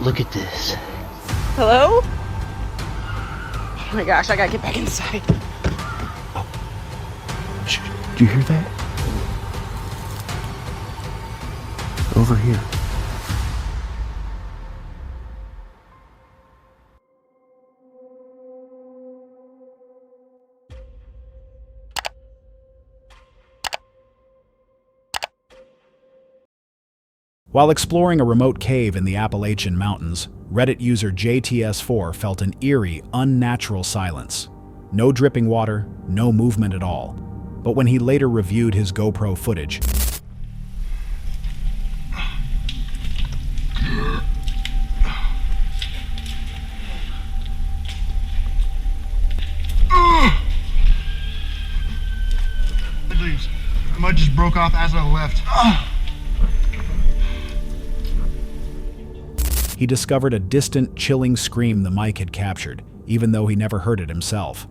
Look at this. Hello? Oh my gosh, I gotta get back inside. Shh, do you hear that? Over here. While exploring a remote cave in the Appalachian Mountains, Reddit user JTS4 felt an eerie, unnatural silence. No dripping water, no movement at all. But when he later reviewed his GoPro footage, The mud just broke off as I left. he discovered a distant, chilling scream the mic had captured, even though he never heard it himself.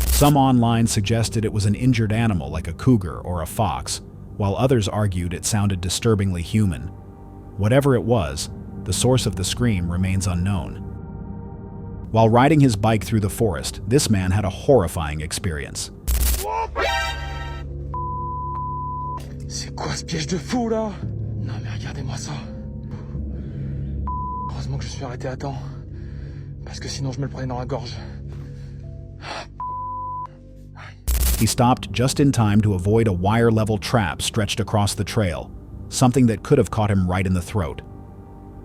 Some online suggested it was an injured animal like a cougar or a fox, while others argued it sounded disturbingly human. Whatever it was, the source of the scream remains unknown. While riding his bike through the forest, this man had a horrifying experience. C'est quoi ce piège de fou là? Non mais regardez-moi ça. Heureusement que je suis arrêté à temps. Parce que sinon je me le prenais dans la gorge. He stopped just in time to avoid a wire-level trap stretched across the trail, something that could have caught him right in the throat.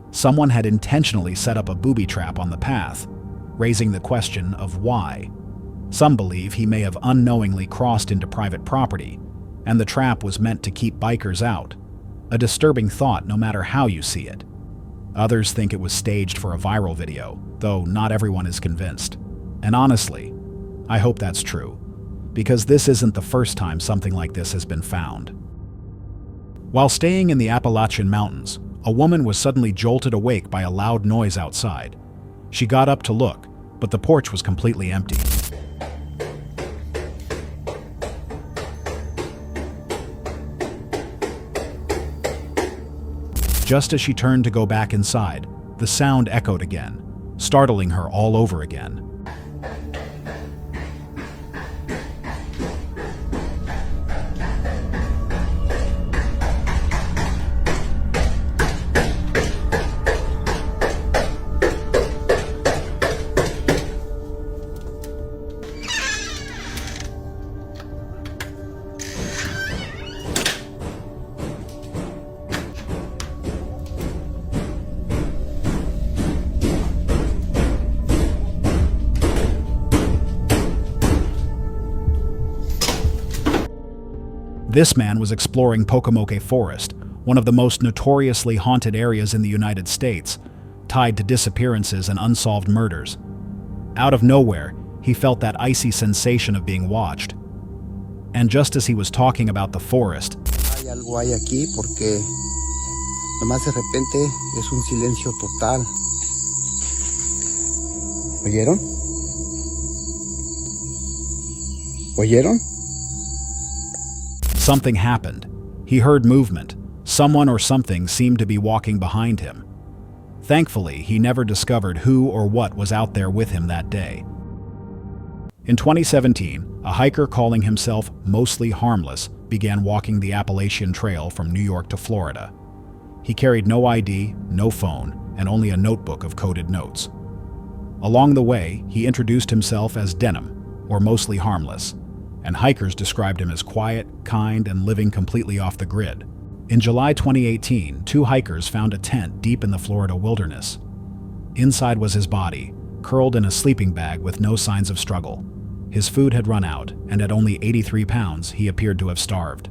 Someone had intentionally set up a booby trap on the path, raising the question of why. Some believe he may have unknowingly crossed into private property, and the trap was meant to keep bikers out. A disturbing thought no matter how you see it. Others think it was staged for a viral video, though not everyone is convinced. And honestly, I hope that's true, because this isn't the first time something like this has been found. While staying in the Appalachian Mountains, a woman was suddenly jolted awake by a loud noise outside. She got up to look, but the porch was completely empty. Just as she turned to go back inside, the sound echoed again, startling her all over again. This man was exploring Pocomoke Forest, one of the most notoriously haunted areas in the United States, tied to disappearances and unsolved murders. Out of nowhere, he felt that icy sensation of being watched. And just as he was talking about the forest, Hay algo hay aquí porque nomás de repente es un silencio total. ¿Oyeron? ¿Oyeron? something happened. He heard movement. Someone or something seemed to be walking behind him. Thankfully, he never discovered who or what was out there with him that day. In 2017, a hiker calling himself Mostly Harmless began walking the Appalachian Trail from New York to Florida. He carried no ID, no phone, and only a notebook of coded notes. Along the way, he introduced himself as Denim, or Mostly Harmless, and hikers described him as quiet, kind, and living completely off the grid. In July 2018, two hikers found a tent deep in the Florida wilderness. Inside was his body, curled in a sleeping bag with no signs of struggle. His food had run out, and at only 83 pounds, he appeared to have starved.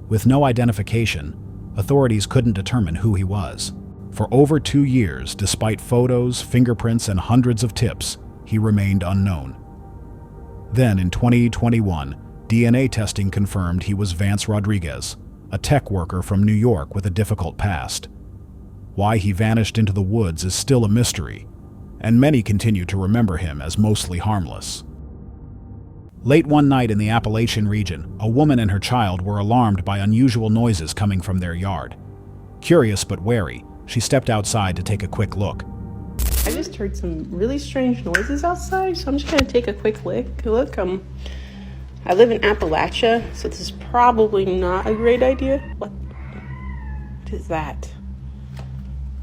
With no identification, authorities couldn't determine who he was. For over 2 years, despite photos, fingerprints, and hundreds of tips, he remained unknown. Then, in 2021, DNA testing confirmed he was Vance Rodriguez, a tech worker from New York with a difficult past. Why he vanished into the woods is still a mystery, and many continue to remember him as mostly harmless. Late one night in the Appalachian region, a woman and her child were alarmed by unusual noises coming from their yard. Curious but wary, she stepped outside to take a quick look. I just heard some really strange noises outside, so I'm just gonna take a quick look. I live in Appalachia, so this is probably not a great idea. What is that?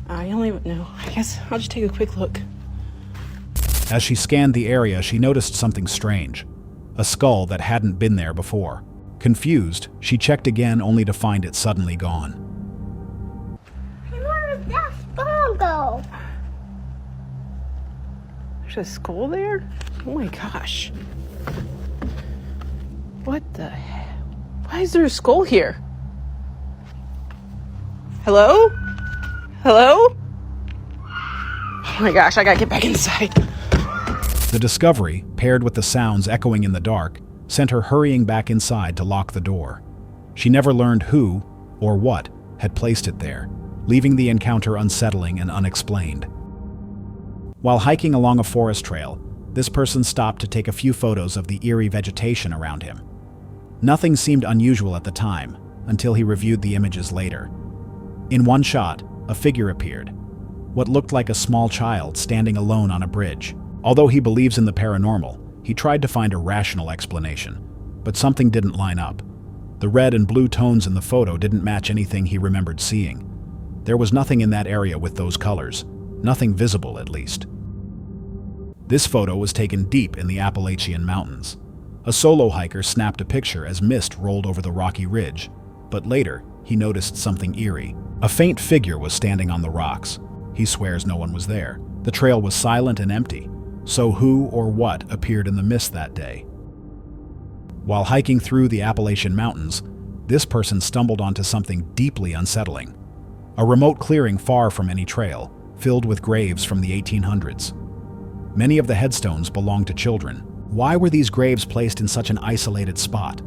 I don't even know. I guess I'll just take a quick look. As she scanned the area, she noticed something strange. A skull that hadn't been there before. Confused, she checked again only to find it suddenly gone. Where did that skull go? There's a skull there? Oh my gosh. What the heck? Why is there a skull here? Hello? Hello? Oh my gosh, I gotta get back inside. The discovery, paired with the sounds echoing in the dark, sent her hurrying back inside to lock the door. She never learned who, or what, had placed it there, leaving the encounter unsettling and unexplained. While hiking along a forest trail, this person stopped to take a few photos of the eerie vegetation around him. Nothing seemed unusual at the time, until he reviewed the images later. In one shot, a figure appeared, what looked like a small child standing alone on a bridge. Although he believes in the paranormal, he tried to find a rational explanation, but something didn't line up. The red and blue tones in the photo didn't match anything he remembered seeing. There was nothing in that area with those colors, nothing visible at least. This photo was taken deep in the Appalachian Mountains. A solo hiker snapped a picture as mist rolled over the rocky ridge, but later he noticed something eerie. A faint figure was standing on the rocks. He swears no one was there. The trail was silent and empty. So who or what appeared in the mist that day? While hiking through the Appalachian Mountains, this person stumbled onto something deeply unsettling. A remote clearing far from any trail, filled with graves from the 1800s. Many of the headstones belonged to children. Why were these graves placed in such an isolated spot?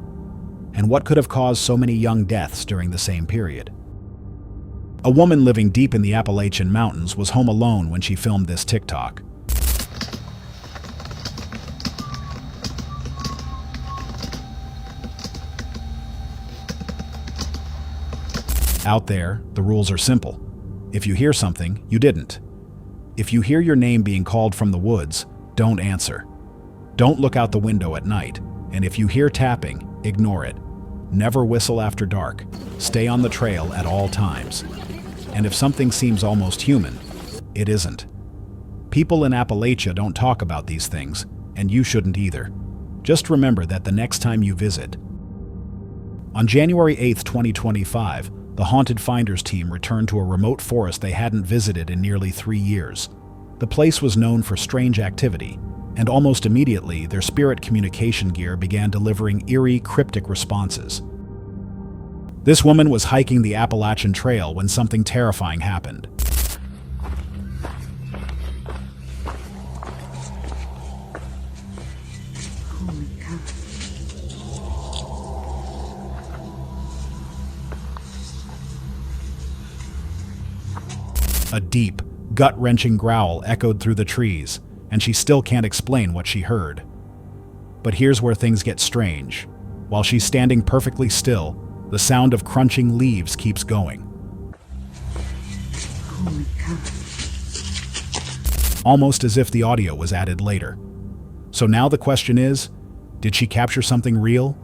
And what could have caused so many young deaths during the same period? A woman living deep in the Appalachian Mountains was home alone when she filmed this TikTok. Out there, the rules are simple. If you hear something, you didn't. If you hear your name being called from the woods, don't answer. Don't look out the window at night, and if you hear tapping, ignore it. Never whistle after dark. Stay on the trail at all times. And if something seems almost human, it isn't. People in Appalachia don't talk about these things, and you shouldn't either. Just remember that the next time you visit. On January 8, 2025, the Haunted Finders team returned to a remote forest they hadn't visited in nearly 3 years. The place was known for strange activity, and almost immediately their spirit communication gear began delivering eerie, cryptic responses. This woman was hiking the Appalachian Trail when something terrifying happened. A deep, gut-wrenching growl echoed through the trees, and she still can't explain what she heard. But here's where things get strange. While she's standing perfectly still, the sound of crunching leaves keeps going. Oh my God. Almost as if the audio was added later. So now the question is, did she capture something real?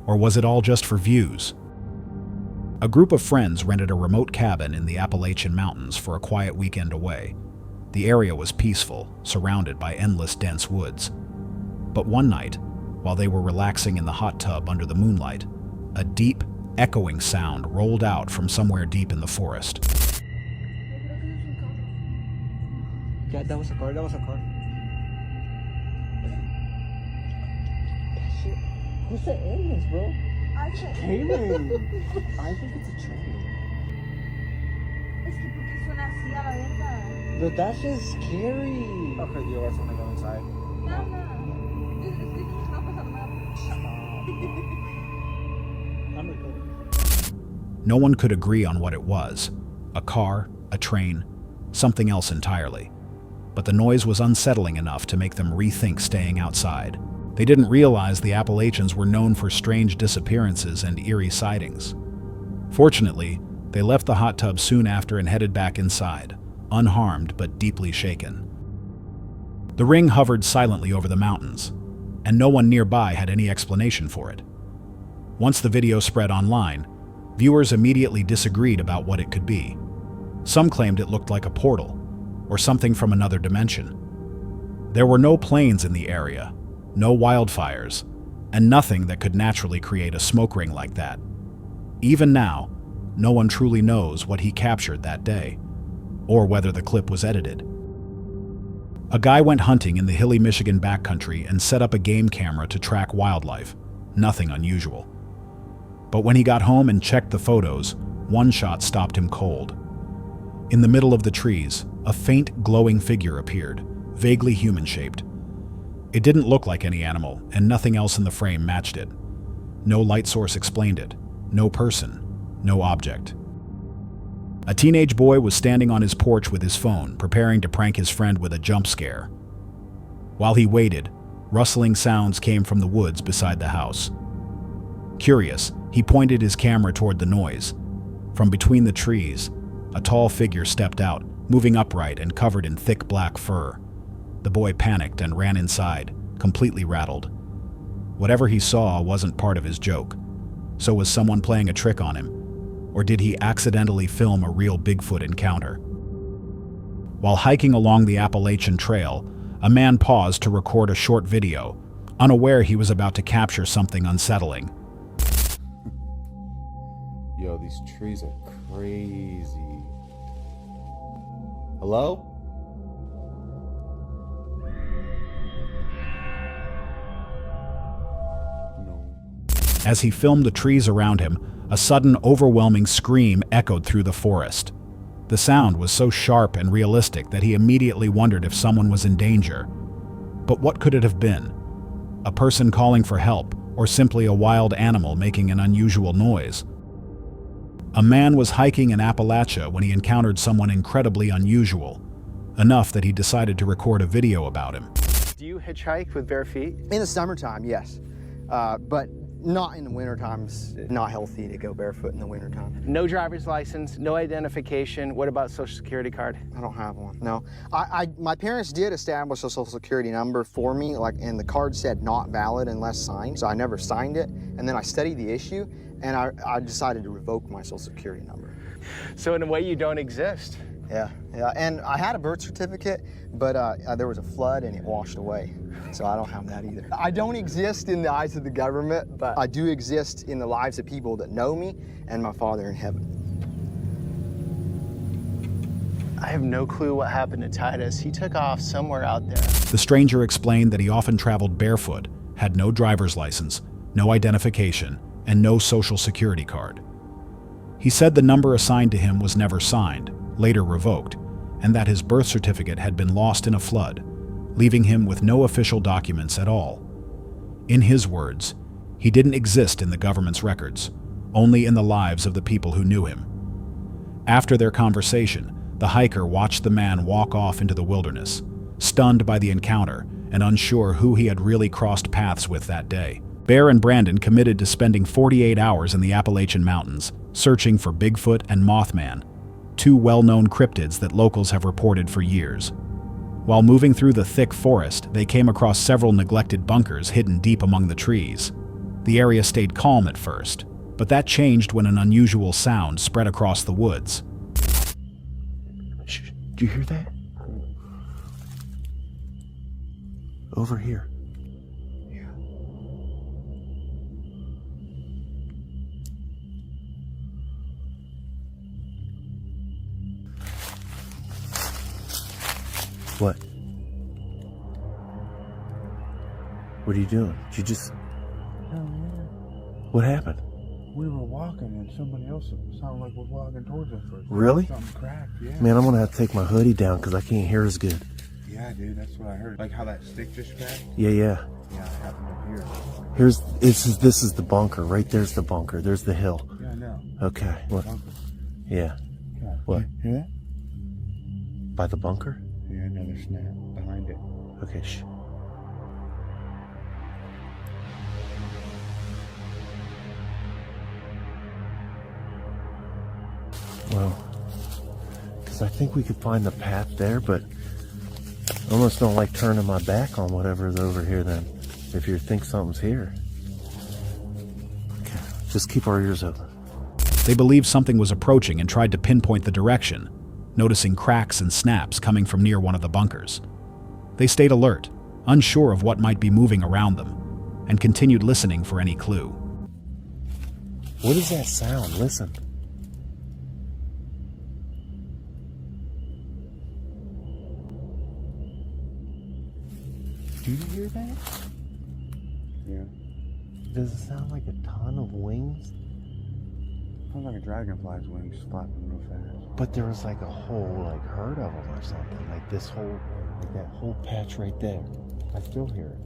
Or was it all just for views? A group of friends rented a remote cabin in the Appalachian Mountains for a quiet weekend away. The area was peaceful, surrounded by endless dense woods. But one night, while they were relaxing in the hot tub under the moonlight, a deep, echoing sound rolled out from somewhere deep in the forest. Yeah, that was a car, Who's the aliens, bro? Kaylin! I think it's a train. Es que porque suena así a la verga. But that's just scary. Okay, you guys wanna go inside? No, no. Es que no pasa nada. I'm recording. No one could agree on what it was. A car, a train, something else entirely. but the noise was unsettling enough to make them rethink staying outside. They didn't realize the Appalachians were known for strange disappearances and eerie sightings. Fortunately, they left the hot tub soon after and headed back inside, unharmed but deeply shaken. The ring hovered silently over the mountains, and no one nearby had any explanation for it. Once the video spread online, viewers immediately disagreed about what it could be. Some claimed it looked like a portal, or something from another dimension. There were no planes in the area, no wildfires, and nothing that could naturally create a smoke ring like that. Even now, no one truly knows what he captured that day, or whether the clip was edited. A guy went hunting in the hilly Michigan backcountry and set up a game camera to track wildlife. Nothing unusual. But when he got home and checked the photos, one shot stopped him cold. In the middle of the trees, a faint glowing figure appeared, vaguely human-shaped. It didn't look like any animal, and nothing else in the frame matched it. No light source explained it. No person. No object. A teenage boy was standing on his porch with his phone, preparing to prank his friend with a jump scare. While he waited, rustling sounds came from the woods beside the house. Curious, he pointed his camera toward the noise. From between the trees, a tall figure stepped out, moving upright and covered in thick black fur. The boy panicked and ran inside, completely rattled. Whatever he saw wasn't part of his joke. So was someone playing a trick on him? Or did he accidentally film a real Bigfoot encounter? While hiking along the Appalachian Trail, a man paused to record a short video, unaware he was about to capture something unsettling. Yo, these trees are crazy. Hello? No. As he filmed the trees around him, a sudden, overwhelming scream echoed through the forest. The sound was so sharp and realistic that he immediately wondered if someone was in danger. But what could it have been? A person calling for help, or simply a wild animal making an unusual noise? A man was hiking in Appalachia when he encountered someone incredibly unusual, enough that he decided to record a video about him. Do you hitchhike with bare feet? In the summertime, yes. But not in the winter times. Not healthy to go barefoot in the winter time. No driver's license, no identification. What about social security card? I don't have one, no. My parents did establish a social security number for me, and the card said not valid unless signed, so I never signed it. And then I studied the issue, and I decided to revoke my social security number. So in a way, you don't exist. Yeah, and I had a birth certificate, but there was a flood and it washed away, so I don't have that either. I don't exist in the eyes of the government, but I do exist in the lives of people that know me and my Father in heaven. I have no clue what happened to Titus. He took off somewhere out there. The stranger explained that he often traveled barefoot, had no driver's license, no identification, and no social security card. He said the number assigned to him was never signed, later revoked, and that his birth certificate had been lost in a flood, leaving him with no official documents at all. In his words, he didn't exist in the government's records, only in the lives of the people who knew him. After their conversation, the hiker watched the man walk off into the wilderness, stunned by the encounter and unsure who he had really crossed paths with that day. Bear and Brandon committed to spending 48 hours in the Appalachian Mountains, searching for Bigfoot and Mothman, two well-known cryptids that locals have reported for years. While moving through the thick forest, they came across several neglected bunkers hidden deep among the trees. The area stayed calm at first, but that changed when an unusual sound spread across the woods. Shh, did you hear that? Over here. What? What are you doing? Did you just... What happened? We were walking and somebody else sounded like was walking towards us. Really? Something cracked, yeah. Man, I'm gonna have to take my hoodie down because I can't hear as good. Yeah, dude, that's what I heard. Like how that stick just cracked? Yeah. Yeah, it happened up here. This is the bunker. Right there's the bunker. There's the hill. Yeah, I know. Okay. What? Bunker. Yeah. Okay. What? You hear that? By the bunker? Yeah. Yeah, another snap behind it. Okay, shh. Well, because I think we could find the path there, but I almost don't like turning my back on whatever's over here then, if you think something's here. Okay, just keep our ears open. They believed something was approaching and tried to pinpoint the direction, noticing cracks and snaps coming from near one of the bunkers. They stayed alert, unsure of what might be moving around them, and continued listening for any clue. What is that sound? Listen. Do you hear that? Yeah. Does it sound like a ton of wings? Sounds like a dragonfly's wings flapping real fast. But there was like a whole herd of them or something. Like this whole, like that whole patch right there. I still hear it.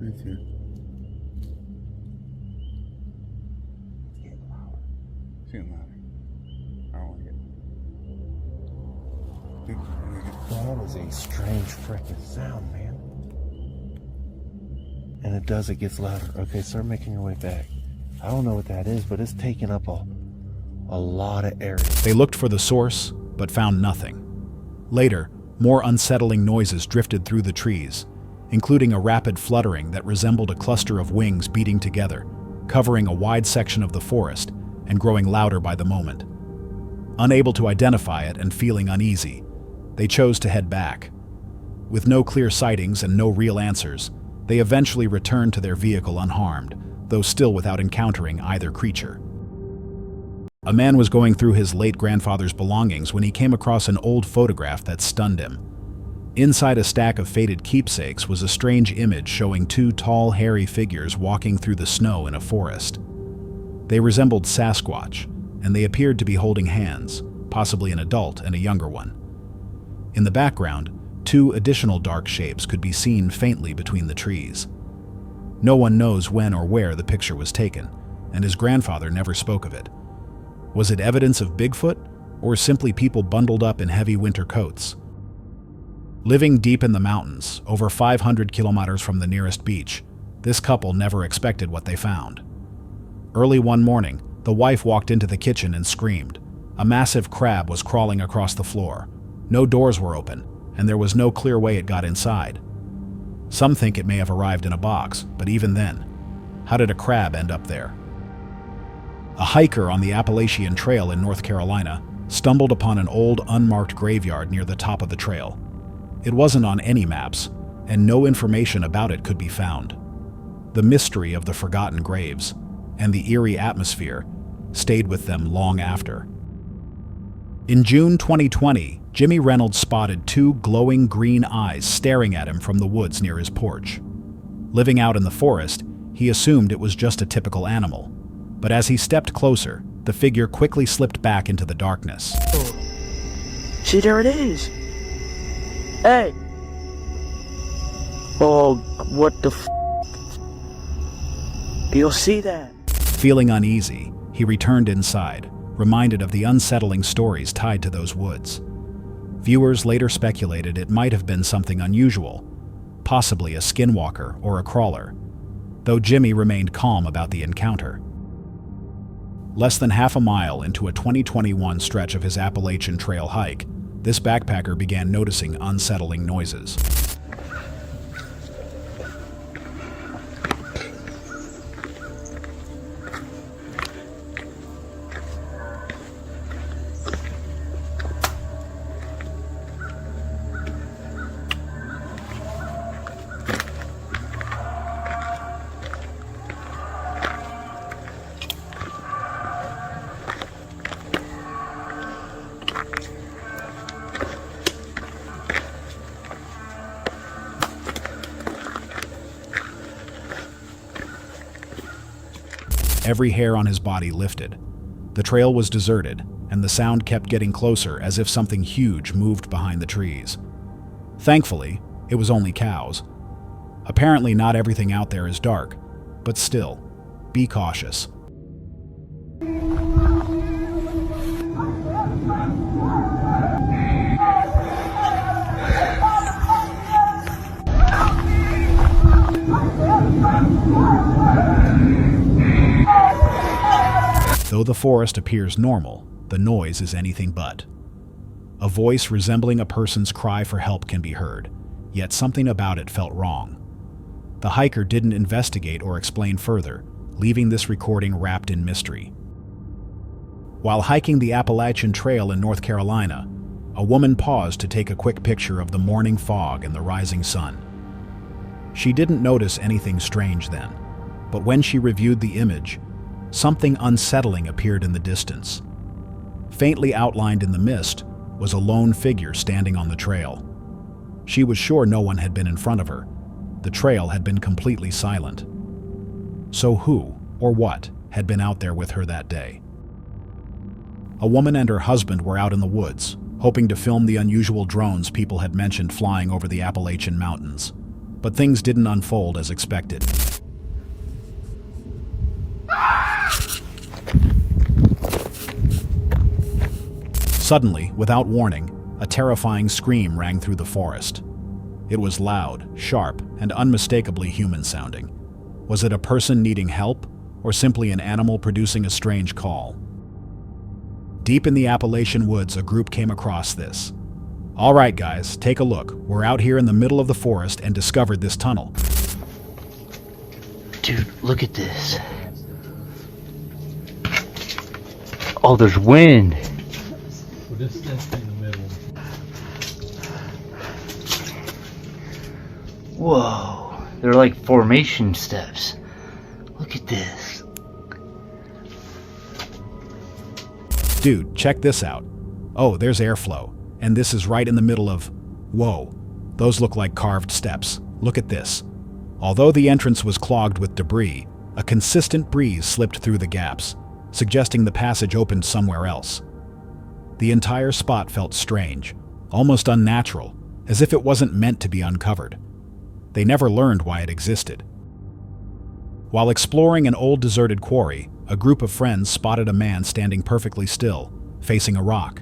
Me too. It's getting louder. It's getting louder. I don't like it. That is a strange freaking sound, man. And it gets louder. Okay, start making your way back. I don't know what that is, but it's taking up a lot of area. They looked for the source, but found nothing. Later, more unsettling noises drifted through the trees, including a rapid fluttering that resembled a cluster of wings beating together, covering a wide section of the forest and growing louder by the moment. Unable to identify it and feeling uneasy, they chose to head back. With no clear sightings and no real answers, they eventually returned to their vehicle unharmed, though still without encountering either creature. A man was going through his late grandfather's belongings when he came across an old photograph that stunned him. Inside a stack of faded keepsakes was a strange image showing two tall, hairy figures walking through the snow in a forest. They resembled Sasquatch, and they appeared to be holding hands, possibly an adult and a younger one. In the background, two additional dark shapes could be seen faintly between the trees. No one knows when or where the picture was taken, and his grandfather never spoke of it. Was it evidence of Bigfoot, or simply people bundled up in heavy winter coats? Living deep in the mountains, over 500 kilometers from the nearest beach, this couple never expected what they found. Early one morning, the wife walked into the kitchen and screamed. A massive crab was crawling across the floor. No doors were open, and there was no clear way it got inside. Some think it may have arrived in a box, but even then, how did a crab end up there? A hiker on the Appalachian Trail in North Carolina stumbled upon an old unmarked graveyard near the top of the trail. It wasn't on any maps, and no information about it could be found. The mystery of the forgotten graves and the eerie atmosphere stayed with them long after. In June 2020, Jimmy Reynolds spotted two glowing green eyes staring at him from the woods near his porch. Living out in the forest, he assumed it was just a typical animal. But as he stepped closer, the figure quickly slipped back into the darkness. See, there it is. Hey. Oh, what the f? You'll see that. Feeling uneasy, he returned inside, reminded of the unsettling stories tied to those woods. Viewers later speculated it might have been something unusual, possibly a skinwalker or a crawler, though Jimmy remained calm about the encounter. Less than half a mile into a 2021 stretch of his Appalachian Trail hike, this backpacker began noticing unsettling noises. Every hair on his body lifted. The trail was deserted, and the sound kept getting closer as if something huge moved behind the trees. Thankfully, it was only cows. Apparently not everything out there is dark, but still, be cautious. Though the forest appears normal, the noise is anything but. A voice resembling a person's cry for help can be heard, yet something about it felt wrong. The hiker didn't investigate or explain further, leaving this recording wrapped in mystery. While hiking the Appalachian Trail in North Carolina, a woman paused to take a quick picture of the morning fog and the rising sun. She didn't notice anything strange then, but when she reviewed the image, something unsettling appeared in the distance. Faintly outlined in the mist was a lone figure standing on the trail. She was sure no one had been in front of her. The trail had been completely silent. So who, or what, had been out there with her that day? A woman and her husband were out in the woods, hoping to film the unusual drones people had mentioned flying over the Appalachian Mountains. But things didn't unfold as expected. Suddenly, without warning, a terrifying scream rang through the forest. It was loud, sharp, and unmistakably human-sounding. Was it a person needing help, or simply an animal producing a strange call? Deep in the Appalachian woods, a group came across this. "All right, guys, take a look. We're out here in the middle of the forest and discovered this tunnel." Dude, look at this. Oh, there's wind. This is in the middle. Whoa, they're like formation steps. Look at this. Dude, check this out. Oh, there's airflow, and this is right in the middle of... Whoa, those look like carved steps. Look at this. Although the entrance was clogged with debris, a consistent breeze slipped through the gaps, suggesting the passage opened somewhere else. The entire spot felt strange, almost unnatural, as if it wasn't meant to be uncovered. They never learned why it existed. While exploring an old deserted quarry, a group of friends spotted a man standing perfectly still, facing a rock.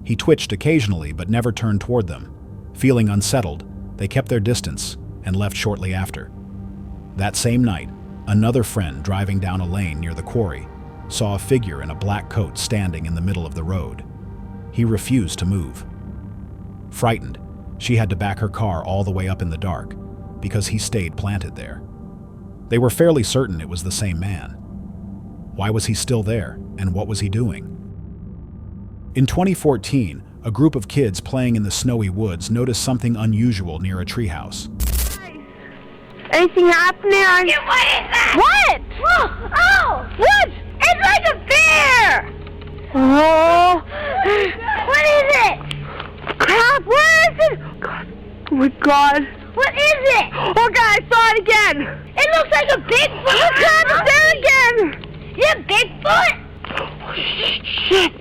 He twitched occasionally but never turned toward them. Feeling unsettled, they kept their distance and left shortly after. That same night, another friend driving down a lane near the quarry saw a figure in a black coat standing in the middle of the road. He refused to move. Frightened, she had to back her car all the way up in the dark because he stayed planted there. They were fairly certain it was the same man. Why was he still there, and what was he doing? In 2014, a group of kids playing in the snowy woods noticed something unusual near a treehouse. Anything happening? Yeah, what is that? What? Oh! What? It's like a bear! Oh! What is it? Crap, what is it? God. Oh my God. What is it? Oh God, I saw it again! It looks like a Bigfoot! Oh God, it's there again! Is it Bigfoot? Oh shit!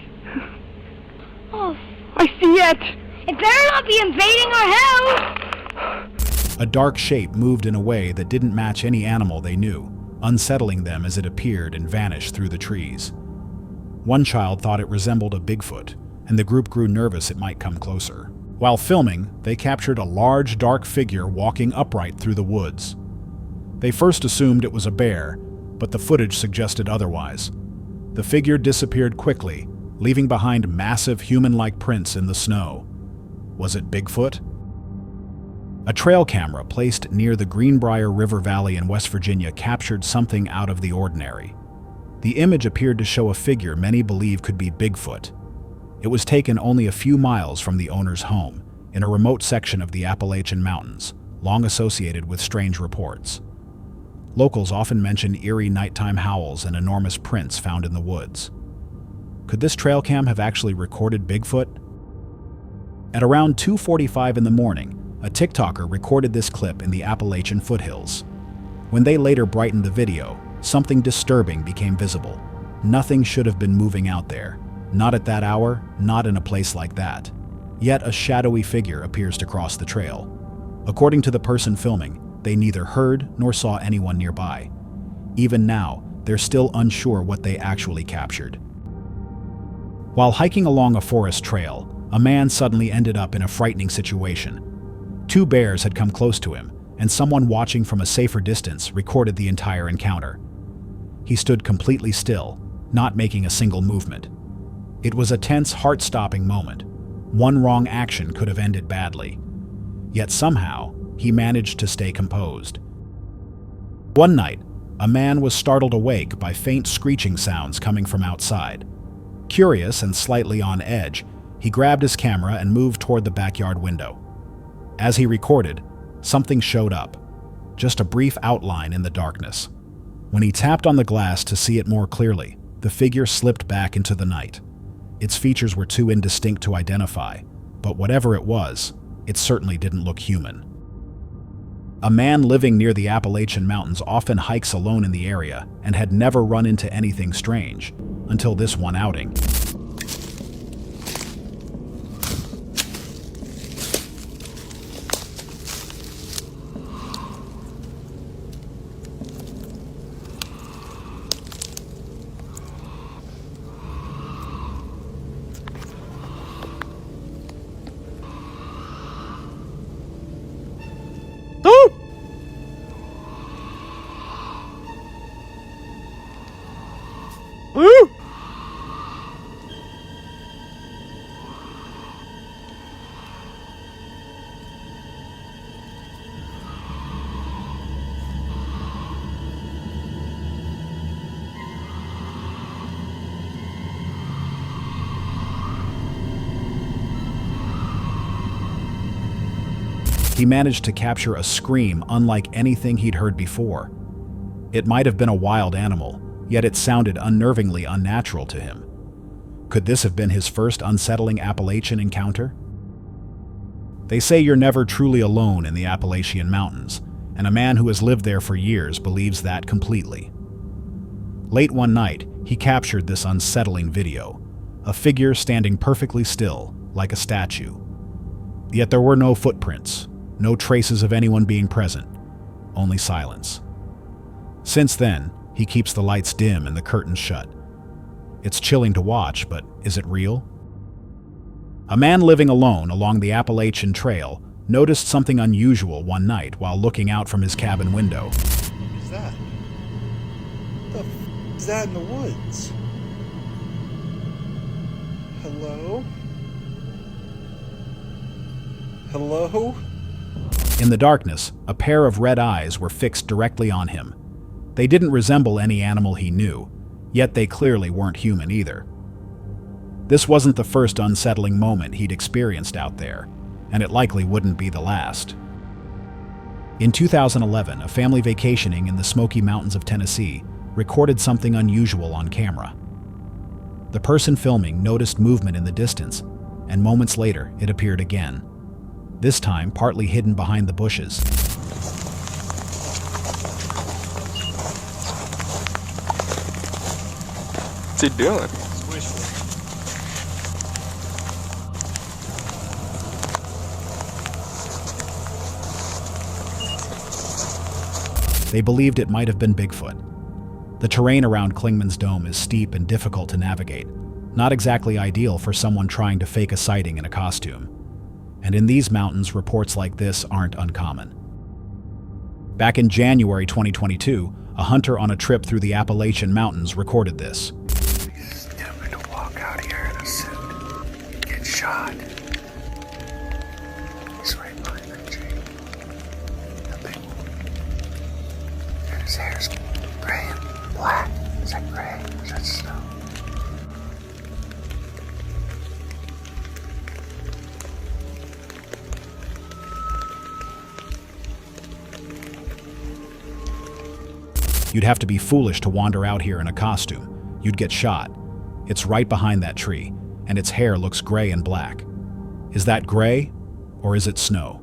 Oh. I see it! It better not be invading our house! A dark shape moved in a way that didn't match any animal they knew, unsettling them as it appeared and vanished through the trees. One child thought it resembled a Bigfoot, and the group grew nervous it might come closer. While filming, they captured a large, dark figure walking upright through the woods. They first assumed it was a bear, but the footage suggested otherwise. The figure disappeared quickly, leaving behind massive human-like prints in the snow. Was it Bigfoot? A trail camera placed near the Greenbrier River Valley in West Virginia captured something out of the ordinary. The image appeared to show a figure many believe could be Bigfoot. It was taken only a few miles from the owner's home, in a remote section of the Appalachian Mountains, long associated with strange reports. Locals often mention eerie nighttime howls and enormous prints found in the woods. Could this trail cam have actually recorded Bigfoot? At around 2:45 in the morning, a TikToker recorded this clip in the Appalachian foothills. When they later brightened the video, something disturbing became visible. Nothing should have been moving out there. Not at that hour, not in a place like that. Yet a shadowy figure appears to cross the trail. According to the person filming, they neither heard nor saw anyone nearby. Even now, they're still unsure what they actually captured. While hiking along a forest trail, a man suddenly ended up in a frightening situation. Two bears had come close to him, and someone watching from a safer distance recorded the entire encounter. He stood completely still, not making a single movement. It was a tense, heart-stopping moment. One wrong action could have ended badly. Yet somehow, he managed to stay composed. One night, a man was startled awake by faint screeching sounds coming from outside. Curious and slightly on edge, he grabbed his camera and moved toward the backyard window. As he recorded, something showed up, just a brief outline in the darkness. When he tapped on the glass to see it more clearly, the figure slipped back into the night. Its features were too indistinct to identify, but whatever it was, it certainly didn't look human. A man living near the Appalachian Mountains often hikes alone in the area and had never run into anything strange until this one outing. He managed to capture a scream unlike anything he'd heard before. It might have been a wild animal, yet it sounded unnervingly unnatural to him. Could this have been his first unsettling Appalachian encounter? They say you're never truly alone in the Appalachian Mountains, and a man who has lived there for years believes that completely. Late one night, he captured this unsettling video, a figure standing perfectly still, like a statue. Yet there were no footprints, no traces of anyone being present, only silence. Since then, he keeps the lights dim and the curtains shut. It's chilling to watch, but is it real? A man living alone along the Appalachian Trail noticed something unusual one night while looking out from his cabin window. What is that? What the f is that in the woods? Hello? Hello? In the darkness, a pair of red eyes were fixed directly on him. They didn't resemble any animal he knew, yet they clearly weren't human either. This wasn't the first unsettling moment he'd experienced out there, and it likely wouldn't be the last. In 2011, a family vacationing in the Smoky Mountains of Tennessee recorded something unusual on camera. The person filming noticed movement in the distance, and moments later it appeared again, this time partly hidden behind the bushes. What's he doing? They believed it might have been Bigfoot. The terrain around Clingman's Dome is steep and difficult to navigate, not exactly ideal for someone trying to fake a sighting in a costume. And in these mountains, reports like this aren't uncommon. Back in January 2022, a hunter on a trip through the Appalachian Mountains recorded this. It's stupid to walk out here in a suit, get shot. He's right behind that tree. The big one. And his hair's gray and black. Is that gray? Is that snow? You'd have to be foolish to wander out here in a costume. You'd get shot. It's right behind that tree, and its hair looks gray and black. Is that gray, or is it snow?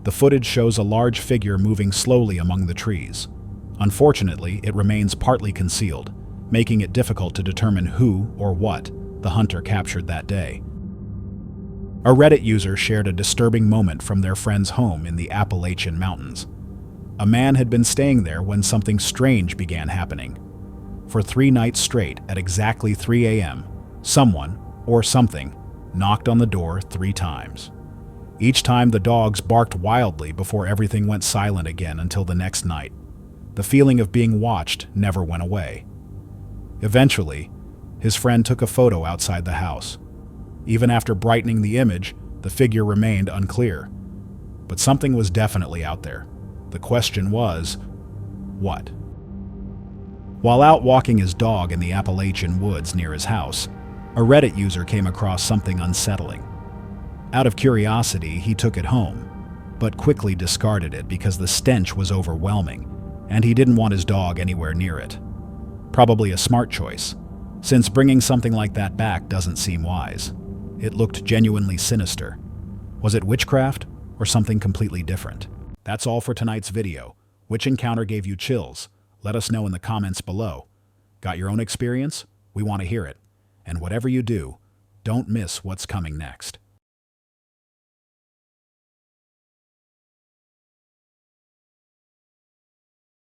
The footage shows a large figure moving slowly among the trees. Unfortunately, it remains partly concealed, making it difficult to determine who or what the hunter captured that day. A Reddit user shared a disturbing moment from their friend's home in the Appalachian Mountains. A man had been staying there when something strange began happening. For 3 nights straight, at exactly 3 a.m., someone, or something, knocked on the door 3 times. Each time the dogs barked wildly before everything went silent again until the next night. The feeling of being watched never went away. Eventually, his friend took a photo outside the house. Even after brightening the image, the figure remained unclear. But something was definitely out there. The question was, what? While out walking his dog in the Appalachian woods near his house, a Reddit user came across something unsettling. Out of curiosity, he took it home, but quickly discarded it because the stench was overwhelming, and he didn't want his dog anywhere near it. Probably a smart choice, since bringing something like that back doesn't seem wise. It looked genuinely sinister. Was it witchcraft or something completely different? That's all for tonight's video. Which encounter gave you chills? Let us know in the comments below. Got your own experience? We want to hear it. And whatever you do, don't miss what's coming next.